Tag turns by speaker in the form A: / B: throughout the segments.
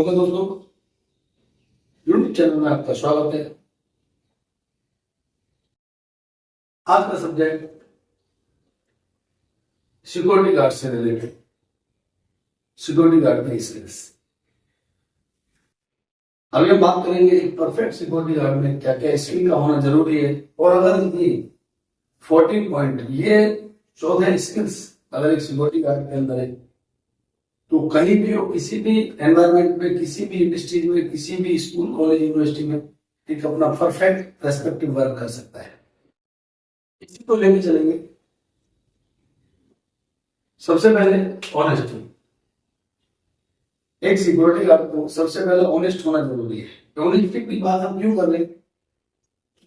A: Okay दोस्तों, YouTube channel में आपका स्वागत है। आज का सब्जेक्ट सिक्योरिटी गार्ड से रिलेटेड, सिक्योरिटी गार्ड के स्किल्स। अभी हम बात करेंगे एक परफेक्ट सिक्योरिटी गार्ड में क्या क्या स्किल का होना जरूरी है, और अगर ये 14 पॉइंट, ये 14 स्किल्स अगर एक सिक्योरिटी गार्ड के अंदर है तो कहीं भी हो, किसी भी एनवायरमेंट में, किसी भी इंडस्ट्री में, किसी भी स्कूल, कॉलेज, यूनिवर्सिटी में एक अपना परफेक्ट रेस्पेक्टिव वर्क कर सकता है। इसी को लेके चलेंगे। सबसे पहले ऑनेस्टी। एक सिक्योरिटी गार्ड को सबसे पहले ऑनेस्ट होना जरूरी है। ऑनेस्टी की बात हम क्यों कर रहे हैं?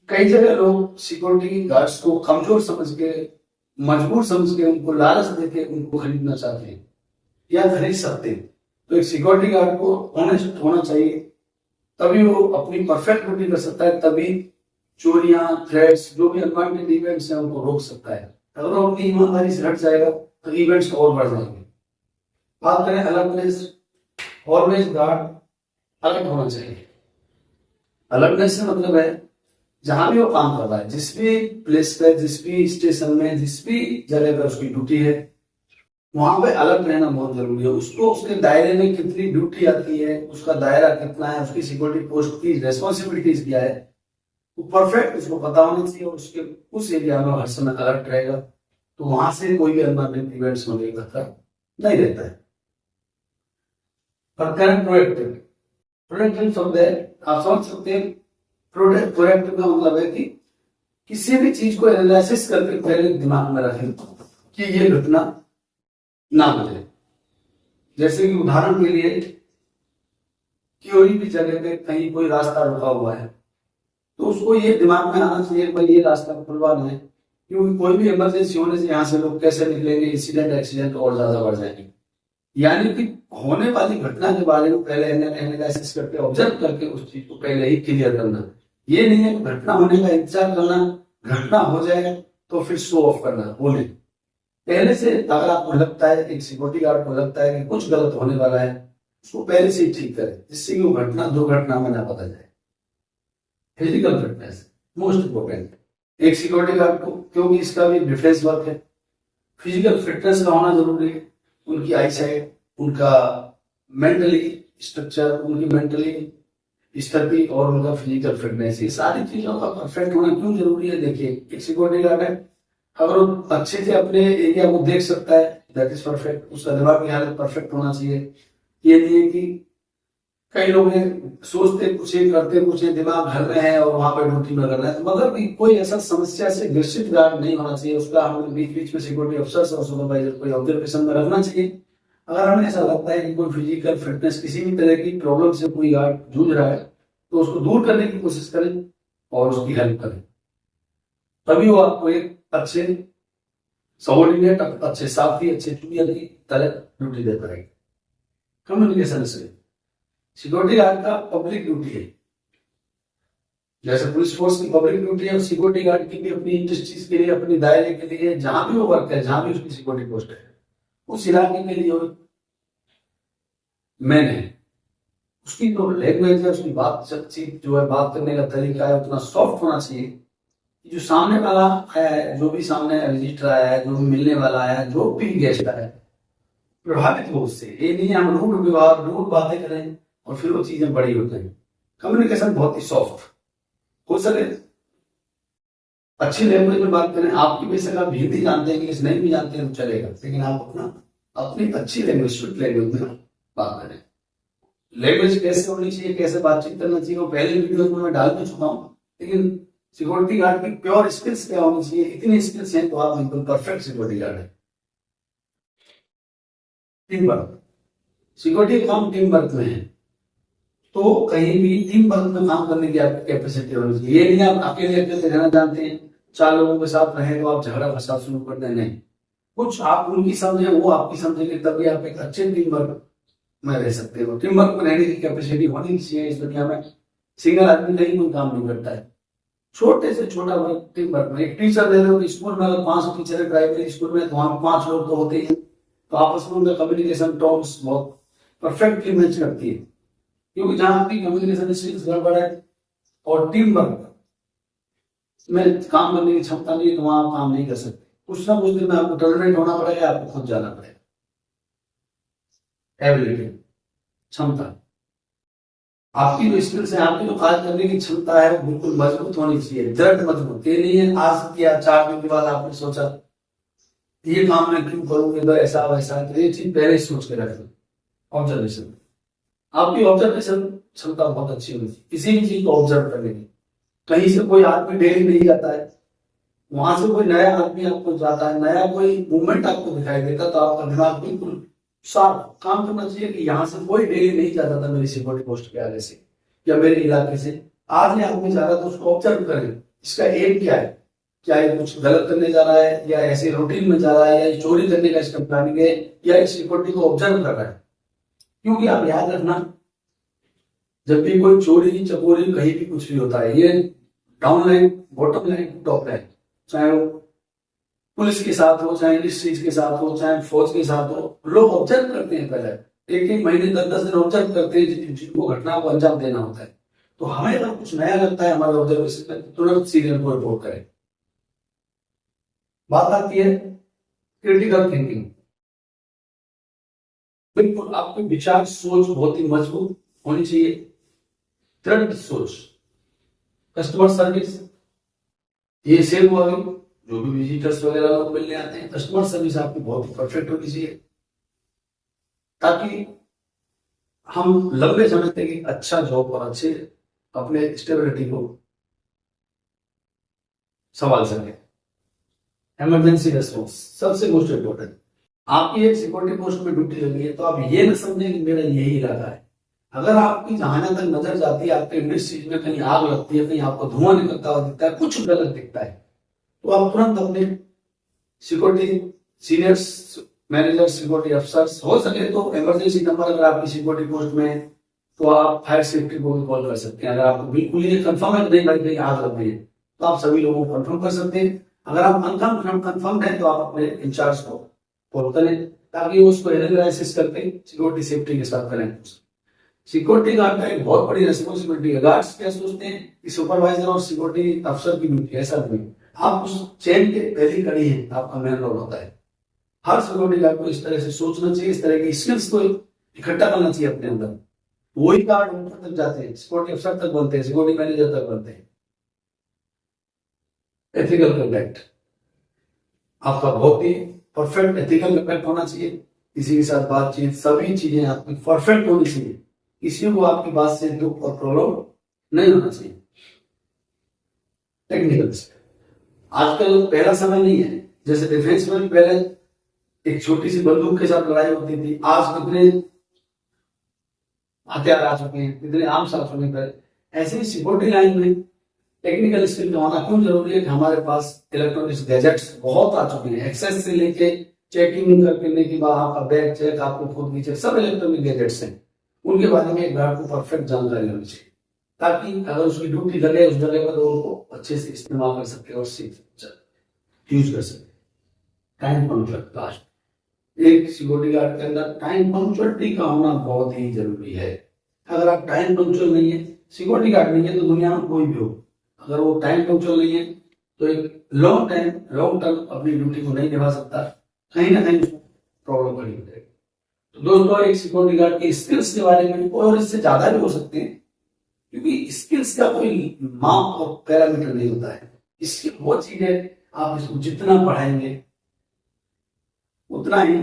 A: कई जगह लोग सिक्योरिटी गार्ड्स को कमजोर समझ के, मजबूर समझ के, उनको लालच देके उनको खरीदना चाहते हैं या खरीद सकते हैं। तो एक सिक्योरिटी गार्ड को ऑनेस्ट होना चाहिए, तभी वो अपनी परफेक्ट ड्यूटी कर सकता है, तभी चोरियां, थ्रेट्स, जो भी अनवांटेड इवेंट्स हैं उनको रोक सकता है। अगर वो अपनी ईमानदारी से हट जाएगा तो इवेंट्स और बढ़ जाएंगे। बात करें अलर्टनेस, ऑलवेज गार्ड अलर्ट होना चाहिए। अलर्टनेस से मतलब है जहां भी वो काम कर रहा है, जिस भी प्लेस पे, जिस भी स्टेशन में, जिस भी जगह पर उसकी ड्यूटी है, वहां पे अलर्ट रहना बहुत जरूरी है। उसको उसके दायरे में कितनी ड्यूटी आती है, उसका दायरा कितना है, उसकी सिक्योरिटी पोस्ट की रेस्पॉन्सिबिलिटीज क्या है, वो परफेक्ट उसको पता होना चाहिए और उसके उस एरिया में हर समय अलर्ट रहेगा। तो वहां से कोई भी अनवांटेड इवेंट्स होने का खतरा नहीं रहता है। पर करंट प्रोएक्टिव, प्रोएक्टिव शब्द है, आप समझ सकते हैं। प्रोएक्टिव का मतलब है कि किसी भी चीज को एनालिसिस करके पहले दिमाग में रखें कि ये घटना ना बजे। जैसे कि उदाहरण के लिए, कोई भी जगह पे कहीं कोई रास्ता रुका हुआ है तो उसको ये दिमाग में आना चाहिए भाई ये रास्ता खुलवाना है, क्योंकि कोई भी इमरजेंसी होने से यहाँ से लोग कैसे निकलेंगे, इंसिडेंट, एक्सीडेंट और ज्यादा बढ़ जाएंगे। यानी कि होने वाली घटना के बारे में पहले एनालिसिस करके, ऑब्जर्व करके उस चीज को पहले ही क्लियर करना। ये नहीं है घटना होने का इंतजार करना, घटना हो जाए तो फिर शो ऑफ करना। बोले पहले से अगर आपको लगता है, एक सिक्योरिटी गार्ड को लगता है कि कुछ गलत होने वाला है, उसको पहले से ही ठीक करे, जिससे कि वो घटना दुर्घटना में ना बदल जाए। फिजिकल फिटनेस मोस्ट इंपोर्टेंट एक सिक्योरिटी गार्ड को, क्योंकि इसका भी डिफेंस वर्क है। फिजिकल फिटनेस का होना जरूरी है। उनकी आई साइट, उनका मेंटली स्ट्रक्चर, उनकी मेंटली स्थिति और उनका फिजिकल फिटनेस, ये सारी चीजों का परफेक्ट होना क्यों जरूरी है? देखिए, एक सिक्योरिटी गार्ड है, अगर वो अच्छे से अपने एरिया को देख सकता है, दैट इज परफेक्ट। उसका दिमाग की हालत परफेक्ट होना चाहिए। ये नहीं है कि कई लोग हैं सोचते कुछ है, करते कुछ है, दिमाग घर में है और वहां पर ड्यूटी में कर रहा है। तो मगर भी कोई ऐसा समस्या से ग्रसित गार्ड नहीं होना चाहिए। उसका हमें बीच बीच में सिक्योरिटी अफसर और सुपरवाइजर को ऑब्जर्वेशन में रखना चाहिए। अगर हमें ऐसा लगता है कि कोई फिजिकल फिटनेस, किसी भी तरह की प्रॉब्लम से कोई गार्ड जूझ रहा है, तो उसको दूर करने की कोशिश करें और उसकी हेल्प करें, तभी वो आपको एक अच्छे सबॉर्डिनेट, अच्छे साथी, अच्छे जूनियर की तरह ड्यूटी देता रहेगा। कम्युनिकेशन से सिक्योरिटी गार्ड का पब्लिक ड्यूटी है, जैसे पुलिस फोर्स की पब्लिक ड्यूटी है, सिक्योरिटी गार्ड की भी अपनी इंडस्ट्रीज के लिए, अपने दायरे के लिए, जहां भी वो वर्क है, जहां भी उसकी सिक्योरिटी पोस्ट है, उस इलाके के लिए मैन है। उसकी जो लैंग्वेज है, उसकी बातचीत जो है, बात करने का तरीका है, उतना सॉफ्ट होना चाहिए जो सामने वाला है, जो भी सामने विजिटर आया है, जो भी मिलने वाला है, जो भी गेस्ट आया है, प्रभावित हो उससे। ये नहीं हम रूड व्यवहार, रूड बातें करें और फिर वो चीजें बड़ी हो जाएंगी। कम्युनिकेशन बहुत ही सॉफ्ट हो सके, अच्छी लैंग्वेज में बात करें। आपकी बेशक आप हिंदी जानते हैं, इंग्लिश नहीं भी जानते हैं तो चलेगा, लेकिन आप अपनी अच्छी लैंग्वेज, स्वीट लैंग्वेज में बात करें। लैंग्वेज कैसे होनी चाहिए, कैसे बातचीत करना चाहिए, वो पहले वीडियो में मैं डाल भी चुका हूँ। लेकिन सिक्योरिटी गार्ड की प्योर स्किल्स क्या होनी चाहिए, इतनी स्किल्स हैं तो आप बिल्कुल परफेक्ट सिक्योरिटी गार्ड है। टीम वर्क, सिक्योरिटी का काम टीम वर्क में है, तो कहीं भी टीम वर्क में काम करने की आपकी कैपेसिटी होनी चाहिए। ये नहीं आप अकेले अकेले रहना जानते हैं, 4 लोगों के साथ रहे तो आप झगड़ा फसाद शुरू कर दें, नहीं। कुछ आप उनकी समझे, वो आपकी समझेंगे, तभी आप एक अच्छे टीम वर्क में रह सकते हो। टीम वर्क में रहने की कैपेसिटी होनी चाहिए इस दुनिया में। सिंगल आदमी नहीं कोई काम नहीं करता है। छोटे से छोटा वर्क टीम वर्क में, एक टीचर ले रहे हो स्कूल में, अगर 5 टीचर है प्राइमरी स्कूल में, तो वहां 5 लोग तो होते हैं, तो आपस में उनका कम्युनिकेशन टर्म्स बहुत परफेक्टली मैच करती है। क्योंकि जहां आपकी कम्युनिकेशन स्किल्स गड़बड़ है और टीम वर्क में काम करने की क्षमता नहीं है, तो वहां आप काम नहीं कर सकते। कुछ ना कुछ दिन में आपको टर्मिनेट होना पड़ेगा, आपको खुद जाना पड़ेगा। एबिलिटी, क्षमता, आपकी जो स्किल्स है, आपकी जो कार्य करने की क्षमता है, वो बिल्कुल मजबूत होनी चाहिए, दृढ़ मजबूत। ये नहीं है आज किया 4 दिन के बाद आपने सोचा ये काम मैं क्यों करूंगी, तो ऐसा वैसा, तो ये चीज पहले ही सोच के रख लो। ऑब्जर्वेशन, आपकी ऑब्जर्वेशन क्षमता बहुत अच्छी होनी चाहिए, किसी भी चीज को ऑब्जर्व करने की। कहीं से कोई आदमी डेली नहीं जाता है, वहां से कोई नया आदमी आपको जाता है, नया कोई मूवमेंट आपको दिखाई देता, तो आपका दिमाग बिल्कुल शार्प काम करना चाहिए कि यहाँ से कोई डेली नहीं जाता था मेरी सिक्योरिटी पोस्ट के आगे से या मेरे इलाके से, आज ये आदमी जा रहा था, उसको ऑब्जर्व करें। इसका एम क्या है, क्या ये कुछ गलत करने जा रहा है, या ऐसे रूटीन में जा रहा है, या चोरी करने का इसका प्लानिंग है, या इस सिक्योरिटी को ऑब्जर्व कर रहा है। क्योंकि आप याद रखना, जब भी कोई चोरी चकोरी कहीं भी कुछ भी होता है, ये down line, bottom line, top line, चाहे वो पुलिस के साथ हो, चाहे इंडस्ट्रीज के साथ हो, चाहे फौज के साथ हो, लोग ऑब्जर्व करते हैं। पहले 1-1 महीने 10-10 दिन ऑब्जर्व करते हैं जिनको घटना को अंजाम देना होता है। तो हमें अगर कुछ नया लगता है हमारे ऑब्जर्वेशन में, तुरंत सीनियर को रिपोर्ट करें। बात आती है क्रिटिकल थिंकिंग। बिल्कुल आपकी विचार सोच बहुत ही मजबूत होनी चाहिए, दृढ़ सोच। कस्टमर सर्विस, ये सेल हुआ गई, जो भी विजिटर्स वगैरह लोग मिलने आते हैं, कस्टमर सर्विस आपकी बहुत परफेक्ट होनी चाहिए, ताकि हम लंबे समय तक एक अच्छा जॉब और अच्छे अपने स्टेबिलिटी को संभाल सके। इमरजेंसी रेस्पॉन्स सबसे मोस्ट इम्पोर्टेंट। आपकी एक सिक्योरिटी पोस्ट में ड्यूटी लगी है, तो आप ये न समझें कि मेरा यही इलाका है। अगर आपकी जहां तक नजर जाती है, आपके इंडस्ट्रीज में कहीं आग लगती है, कहीं आपको धुआं निकलता हुआ दिखता है, कुछ गलत दिखता है, तो आप तुरंत अपने security seniors, manager, security officers, हो सके तो इमरजेंसी नंबर अगर आपकी सिक्योरिटी पोस्ट में है तो आप फायर सेफ्टी को भी कॉल कर सकते हैं। अगर आपको बिल्कुल ये कंफर्म है नहीं भाई कहीं आग लग गई है, तो आप सभी लोगों को कंफर्म कर सकते हैं। अगर आप अनकंफर्म है तो आप अपने इंचार्ज को कॉल करें, ताकि वो उसको एनालिसिस करके सिक्योरिटी सेफ्टी के साथ करें। सिक्योरिटी गार्ड का एक बहुत बड़ी रेस्पॉन्सिबिलिटी है। गार्ड्स क्या सोचते हैं कि सुपरवाइजर और सिक्योरिटी अफसर की ड्यूटी, ऐसा नहीं। आप उस चेन के पहली कड़ी है, आपका मेन रोल होता है। हर सिक्योरिटी गार्ड को इस तरह से सोचना चाहिए, इस तरह की स्किल्स को इकट्ठा करना चाहिए अपने अंदर। वही गार्ड ऊपर तक जाते हैं, सिक्योरिटी अफसर तक बनते हैं, सिक्योरिटी मैनेजर तक बनते हैं। एथिकल कंडक्ट, आपका बहुत ही परफेक्ट एथिकल कंडक्ट होना चाहिए। किसी के साथ बातचीत, सभी चीजें आपकी परफेक्ट होनी चाहिए। किसी को आपकी बात से दुख और प्रॉब्लम नहीं होना चाहिए। टेक्निकल, आजकल पहला समय नहीं है, जैसे डिफेंस में पहले एक छोटी सी बंदूक के साथ लड़ाई होती थी, आज कितने हथियार आ चुके हैं, कितने आर्म्स आ चुके हैं। ऐसे ही सिक्योरिटी लाइन में टेक्निकल स्किल का होना क्यों जरूरी है कि हमारे पास इलेक्ट्रॉनिक्स गैजेट्स बहुत आ चुके हैं। एक्सेस से लेके चेकिंग करने के बाद आपका बैग चेक, आपको खुद की चेक, सब इलेक्ट्रॉनिक गैजेट्स हैं। उनके बारे में एक गार्ड को परफेक्ट जानकारी होनी चाहिए, ताकि अगर उसकी ड्यूटी लगे उस जगह पर तो उसको अच्छे से इस्तेमाल कर सके और सीख यूज कर सके। टाइम पंक्चुअल, लास्ट एक सिक्योरिटी गार्ड के अंदर टाइम पंक्चुअलिटी का होना बहुत ही जरूरी है। अगर आप टाइम पंक्चुअल नहीं है, सिक्योरिटी गार्ड नहीं है, तो दुनिया में कोई भी हो, अगर वो टाइम पंक्चुअल नहीं है तो एक लॉन्ग टर्म अपनी ड्यूटी को नहीं निभा सकता, कहीं ना कहीं प्रॉब्लम खड़ी हो जाएगी। तो दोस्तों, एक सिक्योरिटी गार्ड के स्किल्स के बारे में और इससे ज्यादा भी हो सकते हैं, क्योंकि स्किल्स का कोई माप और पैरामीटर नहीं होता है। स्किल वो चीज है, आप इसको जितना पढ़ाएंगे उतना ही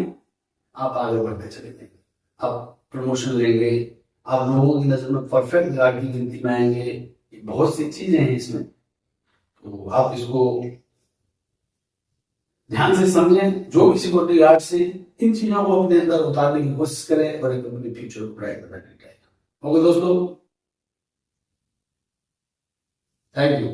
A: आप आगे बढ़ते चलेंगे, आप प्रमोशन लेंगे, आप लोगों की नजर में परफेक्ट गार्ड की गिनती में आएंगे। बहुत सी चीजें हैं इसमें, तो आप इसको ध्यान से समझें। जो भी सिक्योरिटी गार्ड से इन चीजों को अपने अंदर उतारने की कोशिश करें और एक अपने फ्यूचर को ब्राइट बनाने की ट्राई करें। ओके दोस्तों, थैंक यू।